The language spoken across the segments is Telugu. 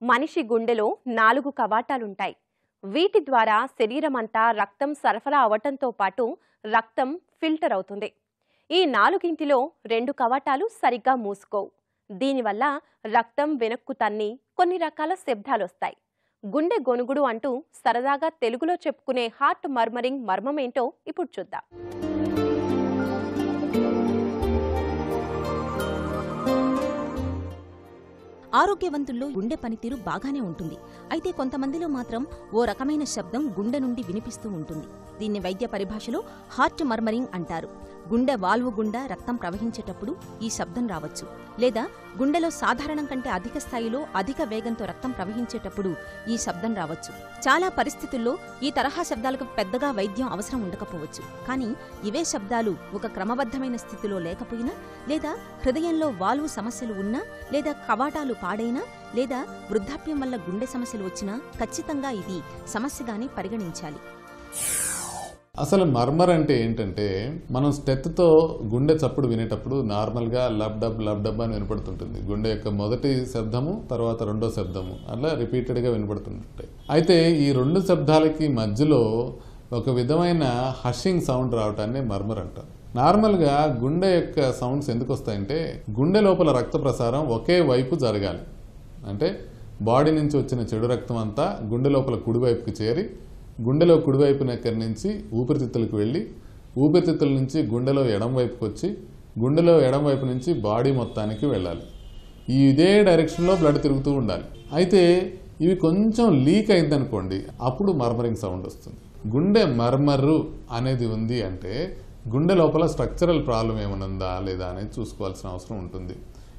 మనిషి గుండెలో 4 కవాటాలుంటాయి. వీటి ద్వారా శరీరమంతా రక్తం సరఫరా అవటంతో పాటు రక్తం ఫిల్టర్ అవుతుంది. ఈ 4గింటిలో 2 కవాటాలు సరిగ్గా మూసుకోవు. దీనివల్ల రక్తం వెనక్కు తన్ని కొన్ని రకాల శబ్దాలొస్తాయి. గుండె గొనుగుడు అంటూ సరదాగా తెలుగులో చెప్పుకునే హార్ట్ మర్మరింగ్ మర్మమేంటో ఇప్పుడు చూద్దాం. ఆరోగ్యవంతుల్లో గుండె పనితీరు బాగానే ఉంటుంది. అయితే కొంతమందిలో మాత్రం ఓ రకమైన శబ్దం గుండె నుండి వినిపిస్తూ ఉంటుంది. దీన్ని వైద్య పరిభాషలో హార్ట్ మర్మరింగ్ అంటారు. గుండె వాల్వు గుండా రక్తం ప్రవహించేటప్పుడు ఈ శబ్దం రావచ్చు, లేదా గుండెలో సాధారణం కంటే అధిక స్థాయిలో అధిక వేగంతో రక్తం ప్రవహించేటప్పుడు ఈ శబ్దం రావచ్చు. చాలా పరిస్థితుల్లో ఈ తరహా శబ్దాలకు పెద్దగా వైద్యం అవసరం ఉండకపోవచ్చు. కానీ ఇవే శబ్దాలు ఒక క్రమబద్ధమైన స్థితిలో లేకపోయినా, లేదా హృదయంలో వాల్వు సమస్యలు ఉన్నా, లేదా కవాటాలు పాడైనా, లేదా వృద్ధాప్యం వల్ల గుండె సమస్యలు వచ్చినా ఖచ్చితంగా ఇది సమస్యగానే పరిగణించాలి. అసలు మర్మర్ అంటే ఏంటంటే, మనం స్టెత్తో గుండె చప్పుడు వినేటప్పుడు నార్మల్గా లబ్ డబ్ అని వినపడుతుంటుంది. గుండె యొక్క మొదటి శబ్దము, తర్వాత రెండో శబ్దము అలా రిపీటెడ్గా వినపడుతుంటాయి. అయితే ఈ 2 శబ్దాలకి మధ్యలో ఒక విధమైన హషింగ్ సౌండ్ రావటాన్ని మర్మర్ అంటారు. నార్మల్గా గుండె యొక్క సౌండ్స్ ఎందుకు వస్తాయంటే, గుండె లోపల రక్త ప్రసారం ఒకే వైపు జరగాలి. అంటే బాడీ నుంచి వచ్చిన చెడు రక్తం అంతా గుండె లోపల కుడివైపుకి చేరి, గుండెలో కుడివైపు నెక్కడి నుంచి ఊపిరితిత్తులకు వెళ్ళి, ఊపిరితిత్తుల నుంచి గుండెలో ఎడంవైపుకి వచ్చి, గుండెలో ఎడంవైపు నుంచి బాడీ మొత్తానికి వెళ్ళాలి. ఇదే డైరెక్షన్లో బ్లడ్ తిరుగుతూ ఉండాలి. అయితే ఇవి కొంచెం లీక్ అయిందనుకోండి, అప్పుడు మర్మరింగ్ సౌండ్ వస్తుంది. గుండె మర్మర్రు అనేది ఉంది అంటే గుండె లోపల స్ట్రక్చరల్ ప్రాబ్లం ఏమైనా ఉందా లేదా అనేది చూసుకోవాల్సిన అవసరం ఉంటుంది.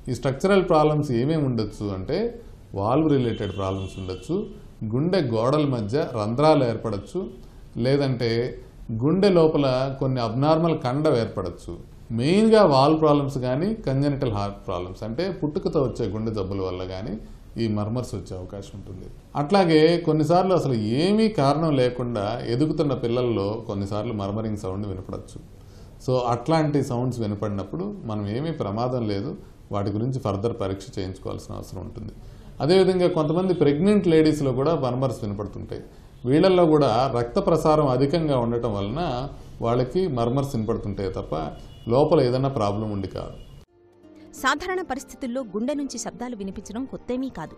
ఈ స్ట్రక్చరల్ ప్రాబ్లమ్స్ ఏమేమి ఉండొచ్చు అంటే, వాల్వ్ రిలేటెడ్ ప్రాబ్లమ్స్ ఉండొచ్చు, గుండె గోడల మధ్య రంధ్రాలు ఏర్పడచ్చు, లేదంటే గుండె లోపల కొన్ని అబ్నార్మల్ కండ ఏర్పడచ్చు. మెయిన్గా వాల్వ్ ప్రాబ్లమ్స్ కానీ, కంజెనిటల్ హార్ట్ ప్రాబ్లమ్స్ అంటే పుట్టుకతో వచ్చే గుండె జబ్బుల వల్ల కానీ ఈ మర్మర్స్ వచ్చే అవకాశం ఉంటుంది. అట్లాగే కొన్నిసార్లు అసలు ఏమీ కారణం లేకుండా ఎదుగుతున్న పిల్లల్లో కొన్నిసార్లు మర్మరింగ్ సౌండ్ వినపడచ్చు. సో అట్లాంటి సౌండ్స్ వినపడినప్పుడు మనం ఏమీ ప్రమాదం లేదు, వాటి గురించి ఫర్దర్ పరీక్ష చేయించుకోవాల్సిన అవసరం ఉంటుంది. అదేవిధంగా కొంతమంది ప్రెగ్నెంట్ లేడీస్లో కూడా మర్మర్స్ వినపడుతుంటాయి. వీళ్ళల్లో కూడా రక్త ప్రసారం అధికంగా ఉండటం వలన వాళ్ళకి మర్మర్స్ వినపడుతుంటాయి తప్ప లోపల ఏదైనా ప్రాబ్లం ఉండి కాదు. సాధారణ పరిస్థితుల్లో గుండె నుంచి శబ్దాలు వినిపించడం కొత్తేమీ కాదు.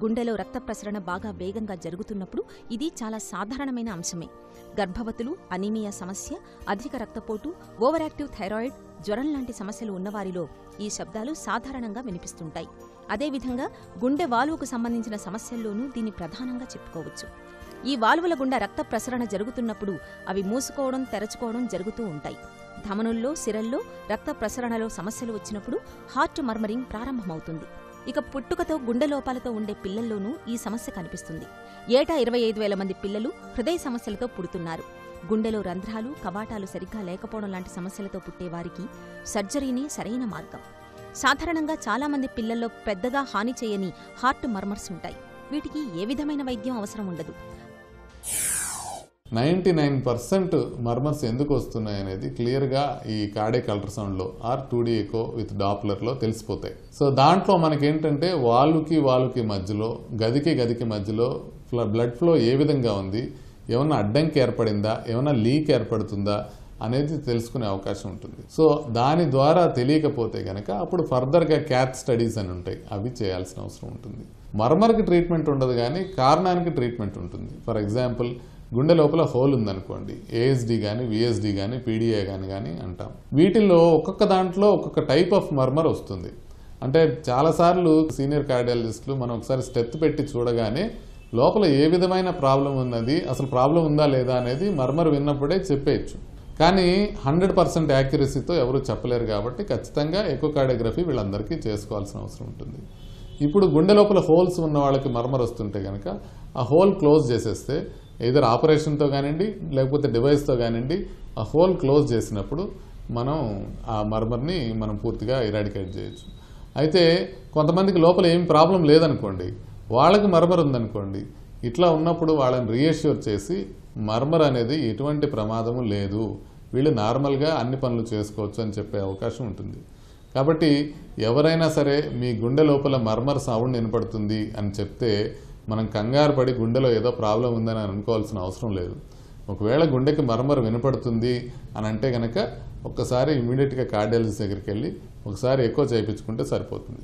గుండెలో రక్త ప్రసరణ బాగా వేగంగా జరుగుతున్నప్పుడు ఇది చాలా సాధారణమైన అంశమే. గర్భవతులు, అనీమియా సమస్య, అధిక రక్తపోటు, ఓవర్ యాక్టివ్ థైరాయిడ్, జ్వరం లాంటి సమస్యలు ఉన్నవారిలో ఈ శబ్దాలు సాధారణంగా వినిపిస్తుంటాయి. అదేవిధంగా గుండె వాల్వుకు సంబంధించిన సమస్యల్లోనూ దీన్ని ప్రధానంగా చెప్పుకోవచ్చు. ఈ వాల్వుల గుండా రక్త ప్రసరణ జరుగుతున్నప్పుడు అవి మూసుకోవడం, తెరచుకోవడం జరుగుతూ ఉంటాయి. ధమనుల్లో, సిరల్లో రక్త ప్రసరణలో సమస్యలు వచ్చినప్పుడు హార్ట్ మర్మరింగ్ ప్రారంభమవుతుంది. ఇక పుట్టుకతో గుండె లోపాలతో ఉండే పిల్లల్లోనూ ఈ సమస్య కనిపిస్తుంది. ఏటా 25,000 మంది పిల్లలు హృదయ సమస్యలతో పుడుతున్నారు. గుండెలో రంధ్రాలు, కవాటాలు సరిగ్గా లేకపోవడం లాంటి సమస్యలతో పుట్టేవారికి సర్జరీనే సరైన మార్గం. సాధారణంగా చాలామంది పిల్లల్లో పెద్దగా హాని చేయని హార్ట్ మర్మర్స్ ఉంటాయి. వీటికి ఏ విధమైన వైద్యం అవసరం ఉండదు. 99% మర్మర్స్ ఎందుకు వస్తున్నాయి అనేది క్లియర్గా ఈ కార్డియాక్ అల్ట్రాసౌండ్లో ఆర్ 2D ఎకో విత్ డాప్లర్లో తెలిసిపోతాయి. సో దాంట్లో మనకేంటంటే వాల్వ్కి మధ్యలో, గదికి మధ్యలో బ్లడ్ ఫ్లో ఏ విధంగా ఉంది, ఏమన్నా అడ్డంకి ఏర్పడిందా, ఏమన్నా లీక్ ఏర్పడుతుందా అనేది తెలుసుకునే అవకాశం ఉంటుంది. సో దాని ద్వారా తెలియకపోతే కనుక అప్పుడు ఫర్దర్గా క్యాత్ స్టడీస్ అని ఉంటాయి, అవి చేయాల్సిన అవసరం ఉంటుంది. మర్మర్కి ట్రీట్మెంట్ ఉండదు కానీ కారణానికి ట్రీట్మెంట్ ఉంటుంది. ఫర్ ఎగ్జాంపుల్, గుండె లోపల హోల్ ఉందనుకోండి, ఏఎస్డి కానీ, విఎస్డి కానీ, పీడిఏ కానీ అంటాం. వీటిల్లో ఒక్కొక్క దాంట్లో ఒక్కొక్క టైప్ ఆఫ్ మర్మర్ వస్తుంది. అంటే చాలాసార్లు సీనియర్ కార్డియాలజిస్టులు మనం ఒకసారి స్టెత్ పెట్టి చూడగానే లోపల ఏ విధమైన ప్రాబ్లం ఉన్నది, అసలు ప్రాబ్లం ఉందా లేదా అనేది మర్మర్ విన్నప్పుడే చెప్పేయచ్చు. కానీ 100% యాక్యురసీతో ఎవరు చెప్పలేరు కాబట్టి ఖచ్చితంగా ఎకోకార్డియోగ్రఫీ వీళ్ళందరికీ చేసుకోవాల్సిన అవసరం ఉంటుంది. ఇప్పుడు గుండె లోపల హోల్స్ ఉన్న వాళ్ళకి మర్మర్ వస్తుంటే కనుక ఆ హోల్ క్లోజ్ చేసేస్తే, ఏదర్ ఆపరేషన్తో కానివ్వండి లేకపోతే డివైస్తో కానివ్వండి, ఆ హోల్ క్లోజ్ చేసినప్పుడు మనం ఆ మర్మర్ని మనం పూర్తిగా ఇరాడికేట్ చేయొచ్చు. అయితే కొంతమందికి లోపల ఏం ప్రాబ్లం లేదనుకోండి, వాళ్ళకి మర్మర్ ఉందనుకోండి, ఇట్లా ఉన్నప్పుడు వాళ్ళని రీఅష్యూర్ చేసి మర్మర్ అనేది ఎటువంటి ప్రమాదము లేదు, వీళ్ళు నార్మల్గా అన్ని పనులు చేసుకోవచ్చు అని చెప్పే అవకాశం ఉంటుంది. కాబట్టి ఎవరైనా సరే మీ గుండె లోపల మర్మర్ సౌండ్ వినపడుతుంది అని చెప్తే మనం కంగారు పడి గుండెలో ఏదో ప్రాబ్లం ఉందని అనుకోవాల్సిన అవసరం లేదు. ఒకవేళ గుండెకి మర్మర్ వినపడుతుంది అని అంటే కనుక ఒక్కసారి ఇమీడియట్గా కార్డియాలజిస్ట్ దగ్గరికి వెళ్ళి ఒకసారి ఎకో చేయించుకుంటే సరిపోతుంది.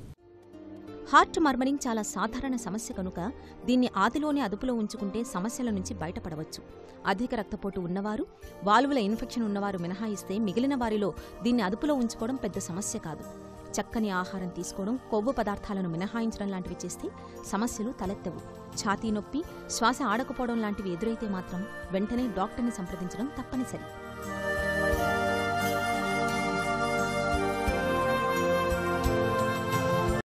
హార్ట్ మర్మరింగ్ చాలా సాధారణ సమస్య కనుక దీన్ని ఆదిలోనే అదుపులో ఉంచుకుంటే సమస్యల నుంచి బయటపడవచ్చు. అధిక రక్తపోటు ఉన్నవారు, వాల్వుల ఇన్ఫెక్షన్ ఉన్నవారు మినహాయిస్తే మిగిలిన వారిలో దీన్ని అదుపులో ఉంచుకోవడం పెద్ద సమస్య కాదు. చక్కని ఆహారం తీసుకోవడం, కొవ్వు పదార్థాలను మినహాయించడం లాంటివి చేస్తే సమస్యలు తలెత్తవు. ఛాతీ నొప్పి, శ్వాస ఆడకపోవడం లాంటివి ఎదురైతే మాత్రం వెంటనే డాక్టర్ని సంప్రదించడం తప్పనిసరి.